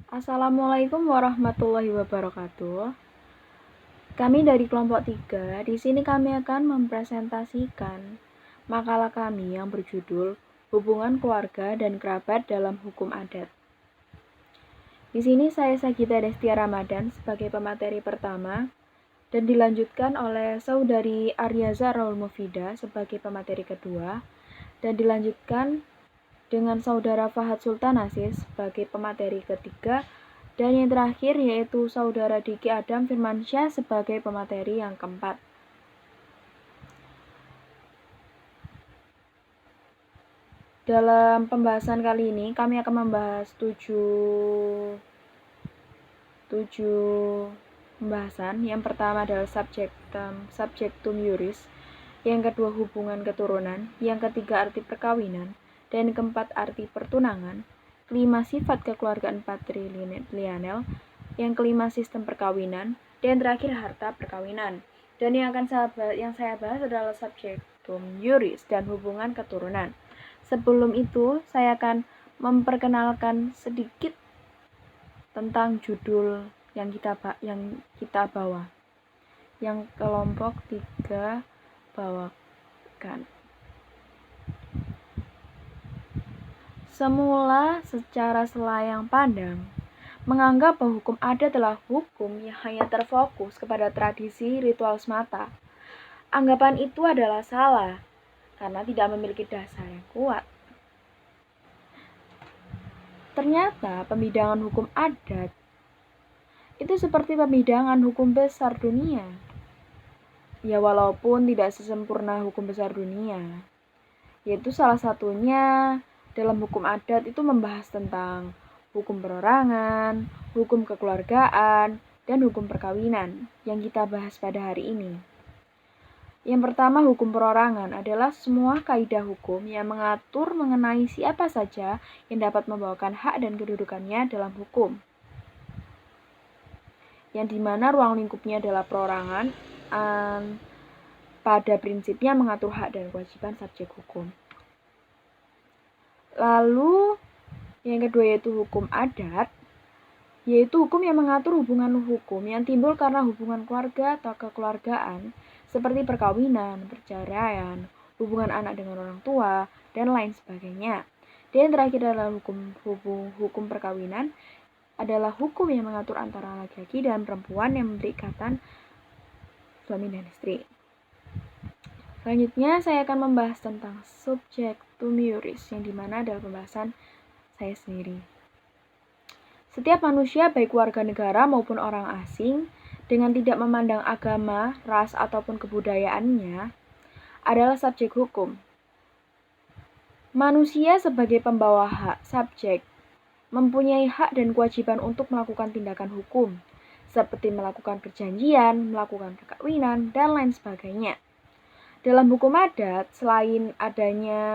Assalamualaikum warahmatullahi wabarakatuh. Kami dari kelompok 3, di sini kami akan mempresentasikan makalah kami yang berjudul Hubungan Keluarga dan Kerabat dalam Hukum Adat. Di sini saya Sagita Destia Ramadan sebagai pemateri pertama dan dilanjutkan oleh Saudari Aryaza Raul Mufida sebagai pemateri kedua dan dilanjutkan dengan Saudara Fahad Sultan Aziz sebagai pemateri ketiga dan yang terakhir yaitu Saudara Diki Adam Firmansyah sebagai pemateri yang keempat. Dalam pembahasan kali ini kami akan membahas 7 pembahasan. Yang pertama adalah subjektum juris, yang kedua hubungan keturunan, yang ketiga arti perkawinan, dan yang keempat arti pertunangan, kelima sifat kekeluargaan patrilineal, yang kelima sistem perkawinan, dan terakhir harta perkawinan. Dan yang saya bahas adalah subjektum juris dan hubungan keturunan. Sebelum itu, saya akan memperkenalkan sedikit tentang judul yang kita bawa, yang kelompok 3 bawakan. Semula secara selayang pandang menganggap bahwa hukum adat adalah hukum yang hanya terfokus kepada tradisi ritual semata. Anggapan itu adalah salah karena tidak memiliki dasar yang kuat. Ternyata pembidangan hukum adat itu seperti pembidangan hukum besar dunia. Ya walaupun tidak sesempurna hukum besar dunia, yaitu salah satunya dalam hukum adat itu membahas tentang hukum perorangan, hukum kekeluargaan, dan hukum perkawinan yang kita bahas pada hari ini. Yang pertama, hukum perorangan adalah semua kaidah hukum yang mengatur mengenai siapa saja yang dapat membawakan hak dan kedudukannya dalam hukum. Yang dimana ruang lingkupnya adalah perorangan, pada prinsipnya mengatur hak dan kewajiban subjek hukum. Lalu yang kedua yaitu hukum adat, yaitu hukum yang mengatur hubungan hukum yang timbul karena hubungan keluarga atau kekeluargaan, seperti perkawinan, perceraian, hubungan anak dengan orang tua, dan lain sebagainya. Dan yang terakhir adalah hukum perkawinan, adalah hukum yang mengatur antara laki-laki dan perempuan yang memberi ikatan suami dan istri. Selanjutnya saya akan membahas tentang subjektum juris, yang dimana adalah pembahasan saya sendiri. Setiap manusia, baik warga negara maupun orang asing, dengan tidak memandang agama, ras, ataupun kebudayaannya, adalah subjek hukum. Manusia sebagai pembawa hak, subjek, mempunyai hak dan kewajiban untuk melakukan tindakan hukum, seperti melakukan perjanjian, melakukan perkawinan, dan lain sebagainya. Dalam hukum adat, selain adanya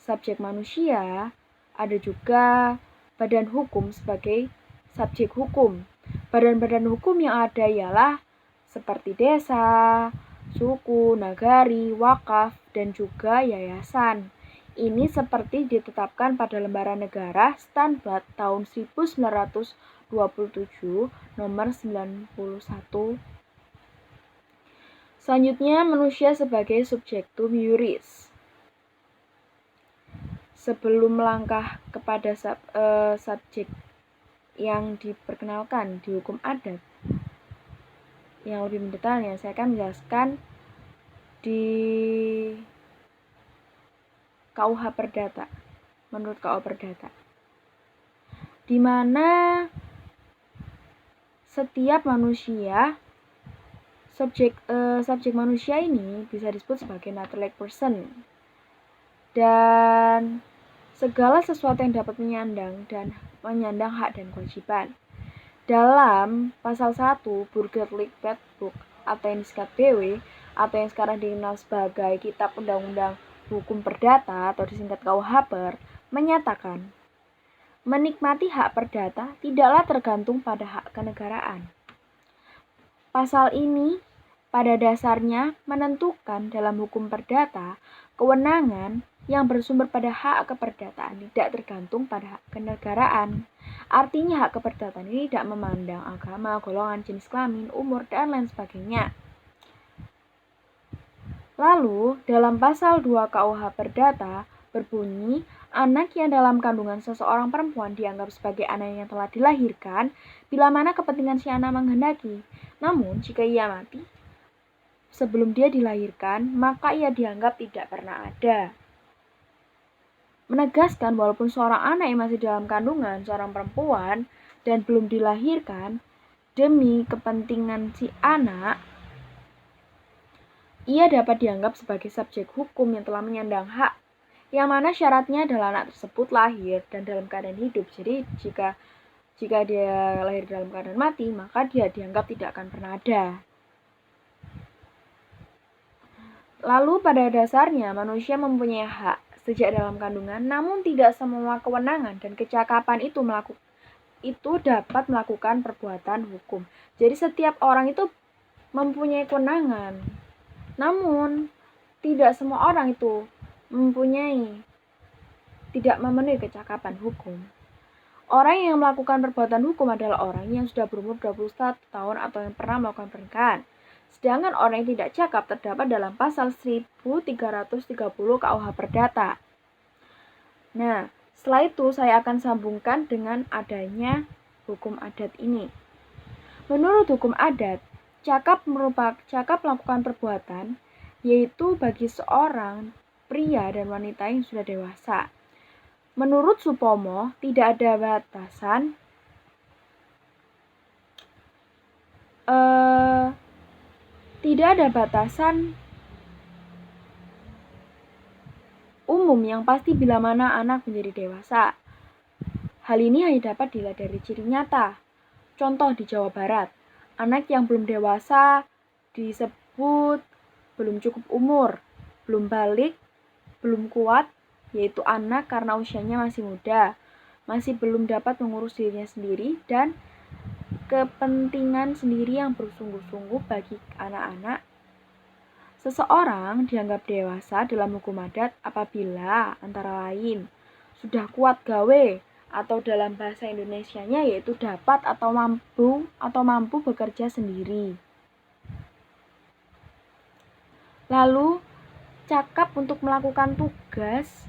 subjek manusia, ada juga badan hukum sebagai subjek hukum. Badan-badan hukum yang ada ialah seperti desa, suku, nagari, wakaf, dan juga yayasan. Ini seperti ditetapkan pada Lembaran Negara Standar tahun 1927 nomor 91. Selanjutnya, manusia sebagai subjektum juris. Sebelum melangkah kepada subjek yang diperkenalkan di hukum adat, yang lebih mendetailnya saya akan menjelaskan di KUH Perdata, menurut KUH Perdata, di mana setiap manusia, subjek manusia ini bisa disebut sebagai natural person, dan segala sesuatu yang dapat menyandang hak dan kewajiban. Dalam pasal 1 Burgerlijk Wetboek atau yang disingkat BW atau yang sekarang dikenal sebagai Kitab Undang-Undang Hukum Perdata atau disingkat KUH-PER, menyatakan menikmati hak perdata tidaklah tergantung pada hak kenegaraan. Pasal ini pada dasarnya menentukan dalam hukum perdata kewenangan yang bersumber pada hak keperdataan tidak tergantung pada hak kenegaraan. Artinya hak keperdatan ini tidak memandang agama, golongan, jenis kelamin, umur, dan lain sebagainya. Lalu, dalam pasal 2 KUH Perdata berbunyi, anak yang dalam kandungan seseorang perempuan dianggap sebagai anak yang telah dilahirkan bila mana kepentingan si anak menghendaki. Namun, jika ia mati sebelum dia dilahirkan, maka ia dianggap tidak pernah ada. Menegaskan walaupun seorang anak yang masih dalam kandungan seorang perempuan dan belum dilahirkan, demi kepentingan si anak, ia dapat dianggap sebagai subjek hukum yang telah menyandang hak, yang mana syaratnya adalah anak tersebut lahir dan dalam keadaan hidup. Jadi jika dia lahir dalam keadaan mati, maka dia dianggap tidak akan pernah ada. Lalu pada dasarnya manusia mempunyai hak sejak dalam kandungan, namun tidak semua kewenangan dan kecakapan itu dapat melakukan perbuatan hukum. Jadi setiap orang itu mempunyai kewenangan, namun tidak semua orang itu tidak memenuhi kecakapan hukum. Orang yang melakukan perbuatan hukum adalah orang yang sudah berumur 21 tahun atau yang pernah melakukan pernikahan. Sedangkan orang yang tidak cakap terdapat dalam pasal 1330 KUH Perdata. Nah, setelah itu saya akan sambungkan dengan adanya hukum adat ini. Menurut hukum adat, cakap melakukan perbuatan yaitu bagi seorang pria dan wanita yang sudah dewasa. Menurut Supomo, tidak ada batasan umum yang pasti bila mana anak menjadi dewasa. Hal ini hanya dapat dilihat dari ciri nyata. Contoh di Jawa Barat, anak yang belum dewasa disebut belum cukup umur, belum balik, belum kuat, yaitu anak karena usianya masih muda, masih belum dapat mengurus dirinya sendiri dan kepentingan sendiri yang bersungguh-sungguh bagi anak-anak. Seseorang dianggap dewasa dalam hukum adat apabila antara lain sudah kuat gawe, atau dalam bahasa Indonesianya yaitu dapat atau mampu bekerja sendiri. Lalu cakap untuk melakukan tugas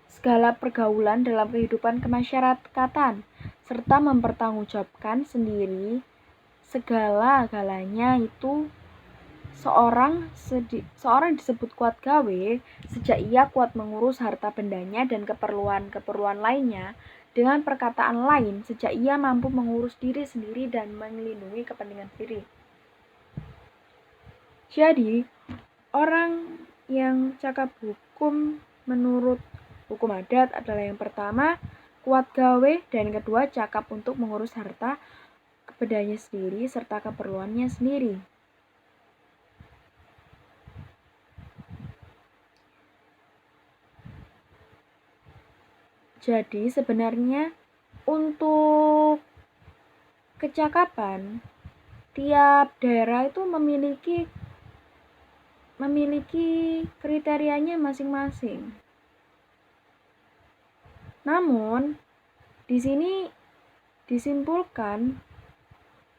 segala pergaulan dalam kehidupan kemasyarakatan serta mempertanggungjawabkan sendiri segala-galanya. Itu seorang disebut kuat gawe sejak ia kuat mengurus harta bendanya dan keperluan lainnya. Dengan perkataan lain, sejak ia mampu mengurus diri sendiri dan melindungi kepentingan diri. Jadi, orang yang cakap hukum menurut hukum adat adalah yang pertama, kuat gawe, dan yang kedua, cakap untuk mengurus harta bendanya sendiri serta keperluannya sendiri. Jadi sebenarnya untuk kecakapan tiap daerah itu memiliki kriterianya masing-masing. Namun di sini disimpulkan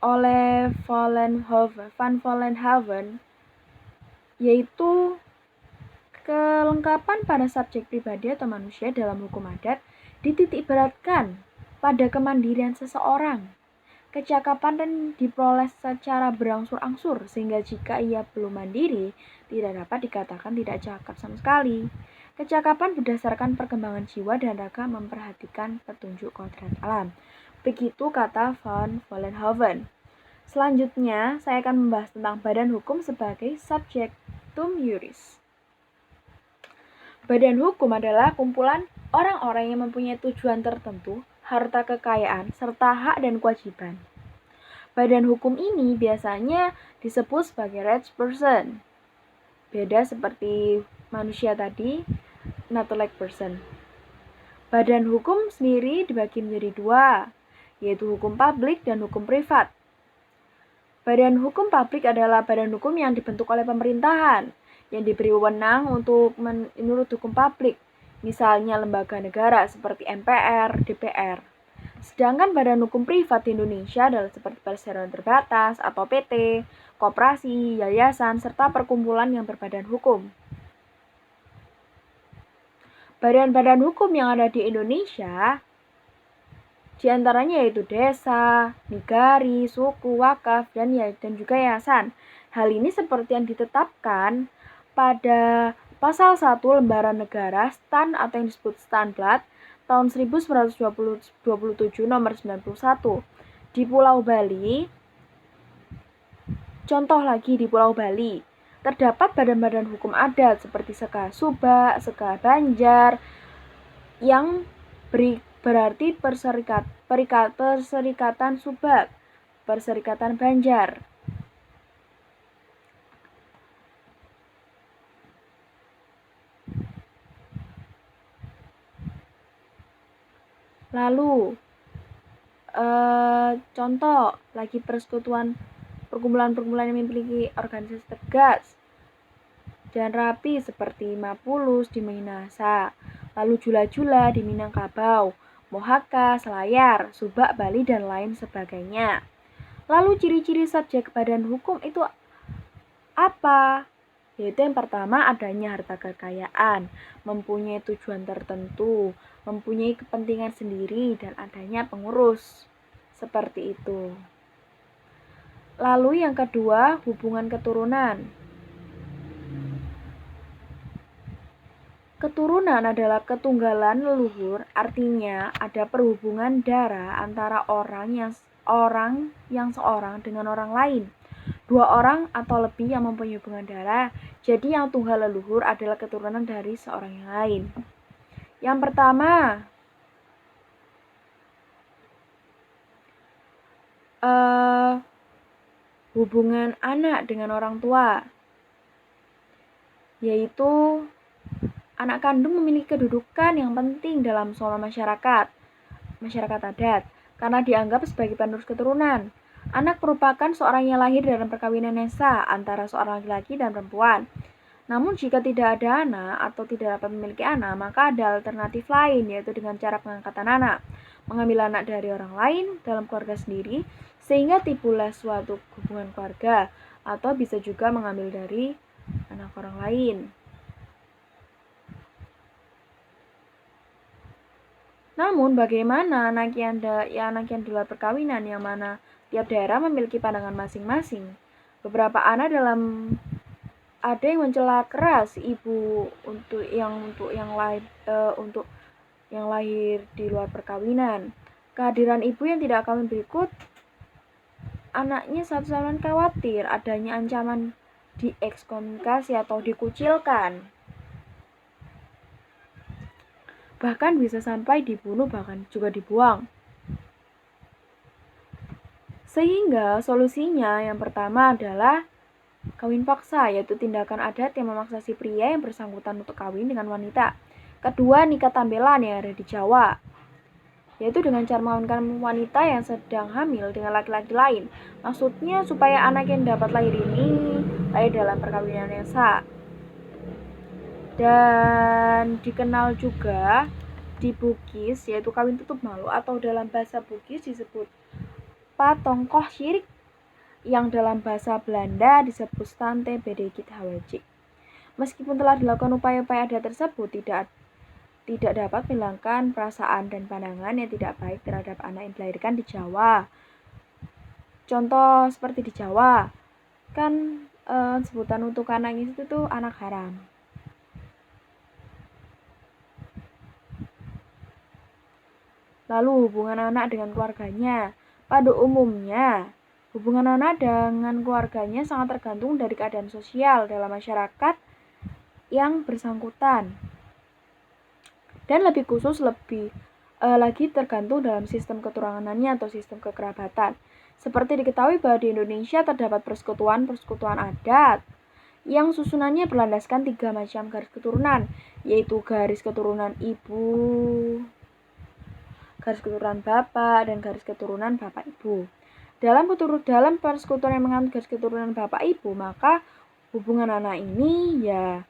oleh Van Vollenhoven yaitu kelengkapan pada subjek pribadi atau manusia dalam hukum adat dititikberatkan pada kemandirian seseorang. Kecakapan dan diperoleh secara berangsur-angsur sehingga jika ia belum mandiri tidak dapat dikatakan tidak cakap sama sekali. Kecakapan berdasarkan perkembangan jiwa dan raga memperhatikan petunjuk kodrat alam. Begitu kata Van Vollenhoven. Selanjutnya saya akan membahas tentang badan hukum sebagai subjectum juris. Badan hukum adalah kumpulan orang-orang yang mempunyai tujuan tertentu, harta kekayaan, serta hak dan kewajiban. Badan hukum ini biasanya disebut sebagai rights person. Beda seperti manusia tadi, not like person. Badan hukum sendiri dibagi menjadi dua, yaitu hukum publik dan hukum privat. Badan hukum publik adalah badan hukum yang dibentuk oleh pemerintahan, yang diberi wewenang untuk menurut hukum publik, misalnya lembaga negara seperti MPR, DPR. Sedangkan badan hukum privat di Indonesia adalah seperti perseroan terbatas atau PT, koperasi, yayasan, serta perkumpulan yang berbadan hukum. Badan-badan hukum yang ada di Indonesia diantaranya yaitu desa, negari, suku, wakaf, dan juga yayasan. Hal ini seperti yang ditetapkan pada Pasal 1 Lembaran Negara STAN atau yang disebut Stanblad tahun 1927 nomor 91 di Pulau Bali. Contoh lagi di Pulau Bali, terdapat badan-badan hukum adat seperti Seka Subak, Seka Banjar yang berarti Perserikatan Subak, Perserikatan Banjar. Lalu contoh lagi perkumpulan-perkumpulan yang memiliki organisasi tegas dan rapi seperti Mapulus di Minahasa, lalu Jula-Jula di Minangkabau, Mohaka, Selayar, Subak, Bali, dan lain sebagainya. Lalu ciri-ciri subjek badan hukum itu apa? Yaitu yang pertama adanya harta kekayaan, mempunyai tujuan tertentu, mempunyai kepentingan sendiri, dan adanya pengurus. Seperti itu. Lalu yang kedua, hubungan keturunan. Keturunan adalah ketunggalan leluhur, artinya ada perhubungan darah antara orang yang seorang dengan orang lain. Dua orang atau lebih yang mempunyai hubungan darah, jadi yang tunggal leluhur adalah keturunan dari seorang yang lain. Yang pertama, hubungan anak dengan orang tua, yaitu anak kandung memiliki kedudukan yang penting dalam soal masyarakat adat, karena dianggap sebagai penerus keturunan. Anak merupakan seorang yang lahir dalam perkawinan yang sah antara seorang laki-laki dan perempuan. Namun jika tidak ada anak atau tidak dapat memiliki anak, maka ada alternatif lain, yaitu dengan cara pengangkatan anak. Mengambil anak dari orang lain dalam keluarga sendiri, sehingga timbullah suatu hubungan keluarga, atau bisa juga mengambil dari anak orang lain. Namun bagaimana anak yang di luar perkawinan, yang mana tiap daerah memiliki pandangan masing-masing. Beberapa anak ada yang mencela keras ibu untuk yang lahir di luar perkawinan. Kehadiran ibu yang tidak kawin berikut, anaknya satu-satunya khawatir adanya ancaman diekskomunikasi atau dikucilkan. Bahkan bisa sampai dibunuh, bahkan juga dibuang. Sehingga solusinya yang pertama adalah kawin paksa, yaitu tindakan adat yang memaksa si pria yang bersangkutan untuk kawin dengan wanita. Kedua, nikah tambelan yang ada di Jawa, yaitu dengan cara mengawinkan wanita yang sedang hamil dengan laki-laki lain. Maksudnya supaya anak yang dapat lahir ini lahir dalam perkawinan yang sah. Dan dikenal juga di Bugis, yaitu kawin tutup malu atau dalam bahasa Bugis disebut patongkoh syirik, yang dalam bahasa Belanda disebut stante bedekit hawajik. Meskipun telah dilakukan upaya-upaya adat tersebut, tidak dapat menghilangkan perasaan dan pandangan yang tidak baik terhadap anak yang dilahirkan di Jawa. Contoh seperti di Jawa, kan sebutan untuk anak itu tuh anak haram. Lalu hubungan anak dengan keluarganya. Pada umumnya, hubungan anak dengan keluarganya sangat tergantung dari keadaan sosial dalam masyarakat yang bersangkutan. Dan lebih khusus lagi tergantung dalam sistem keturunannya atau sistem kekerabatan. Seperti diketahui bahwa di Indonesia terdapat persekutuan adat yang susunannya berlandaskan 3 macam garis keturunan, yaitu garis keturunan ibu, garis keturunan bapak, dan garis keturunan bapak ibu. Dalam persekutuan yang menganut garis keturunan bapak ibu, maka hubungan anak ini ya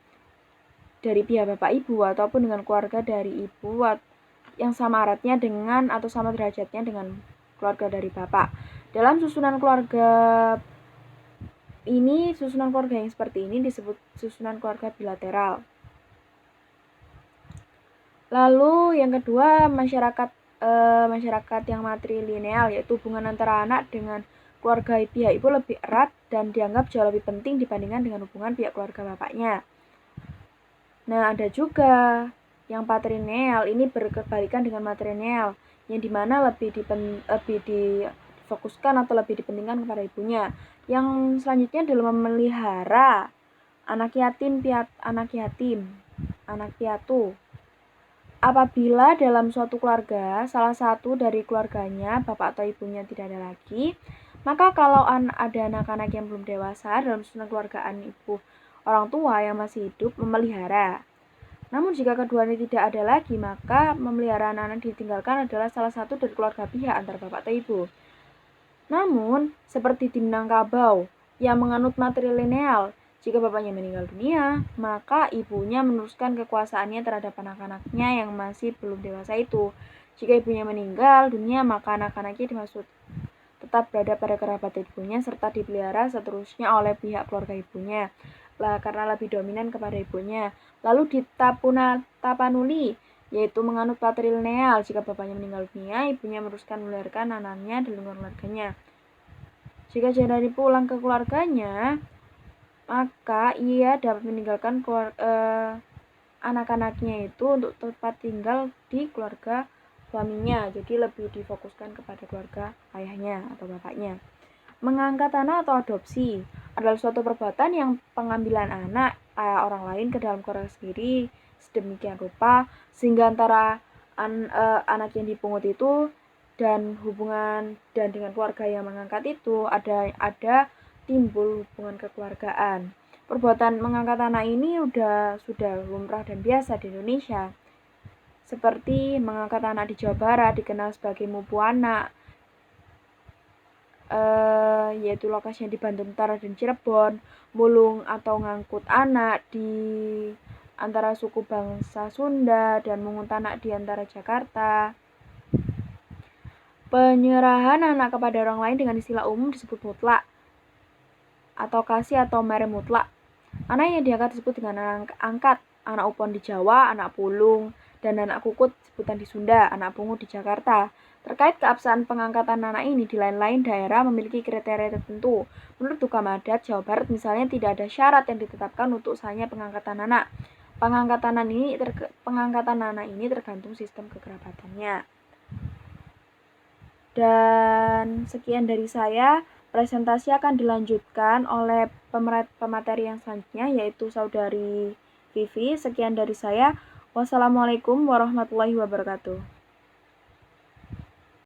dari pihak bapak ibu ataupun dengan keluarga dari ibu yang sama eratnya dengan atau sama derajatnya dengan keluarga dari bapak. Dalam susunan keluarga yang seperti ini disebut susunan keluarga bilateral. Lalu yang kedua, masyarakat yang matrilineal, yaitu hubungan antara anak dengan keluarga pihak ibu lebih erat dan dianggap jauh lebih penting dibandingkan dengan hubungan pihak keluarga bapaknya. Nah, ada juga yang patrilineal, ini berkebalikan dengan matrilineal, yang dimana lebih difokuskan atau lebih dipentingkan kepada ibunya. Yang selanjutnya adalah memelihara anak piatu. Apabila dalam suatu keluarga, salah satu dari keluarganya, bapak atau ibunya tidak ada lagi, maka kalau ada anak-anak yang belum dewasa dalam susunan keluargaan ibu orang tua yang masih hidup memelihara. Namun jika keduanya tidak ada lagi, maka memelihara anak-anak ditinggalkan adalah salah satu dari keluarga pihak antara bapak atau ibu. Namun, seperti di Minangkabau yang menganut matrilineal, jika bapaknya meninggal dunia, maka ibunya meneruskan kekuasaannya terhadap anak-anaknya yang masih belum dewasa itu. Jika ibunya meninggal dunia, maka anak-anaknya dimaksud tetap berada pada kerabat ibunya serta dipelihara seterusnya oleh pihak keluarga ibunya karena lebih dominan kepada ibunya. Lalu di Tapanuli, yaitu menganut patrilineal, jika bapaknya meninggal dunia, ibunya meneruskan melahirkan anaknya di lingkungan keluarganya. Jika jadi pulang ke keluarganya, maka ia dapat meninggalkan anak-anaknya itu untuk tempat tinggal di keluarga suaminya, jadi lebih difokuskan kepada keluarga ayahnya atau bapaknya. Mengangkat anak atau adopsi adalah suatu perbuatan yang pengambilan anak orang lain ke dalam keluarga sendiri sedemikian rupa sehingga antara anak yang dipungut itu dan hubungan dan dengan keluarga yang mengangkat itu ada timbul hubungan kekeluargaan. Perbuatan mengangkat anak ini sudah lumrah dan biasa di Indonesia. Seperti mengangkat anak di Jawa Barat dikenal sebagai mupu anak, yaitu lokasinya di Banten Utara dan Cirebon. Mulung atau ngangkut anak di antara suku bangsa Sunda dan mengut anak di antara Jakarta. Penyerahan anak kepada orang lain dengan istilah umum disebut mutlak atau kasih atau mere mutlak. Anak yang diangkat disebut dengan anak angkat, anak upon di Jawa, anak pulung, dan anak kukut sebutan di Sunda, anak pungut di Jakarta. Terkait keabsahan pengangkatan anak ini di lain-lain daerah memiliki kriteria tertentu. Menurut Hukum Adat Jawa Barat misalnya tidak ada syarat yang ditetapkan untuk sahnya pengangkatan anak. Pengangkatan anak ini tergantung sistem kekerabatannya. Dan sekian dari saya. Presentasi akan dilanjutkan oleh pemateri yang selanjutnya, yaitu Saudari Vivi. Sekian dari saya. Wassalamualaikum warahmatullahi wabarakatuh.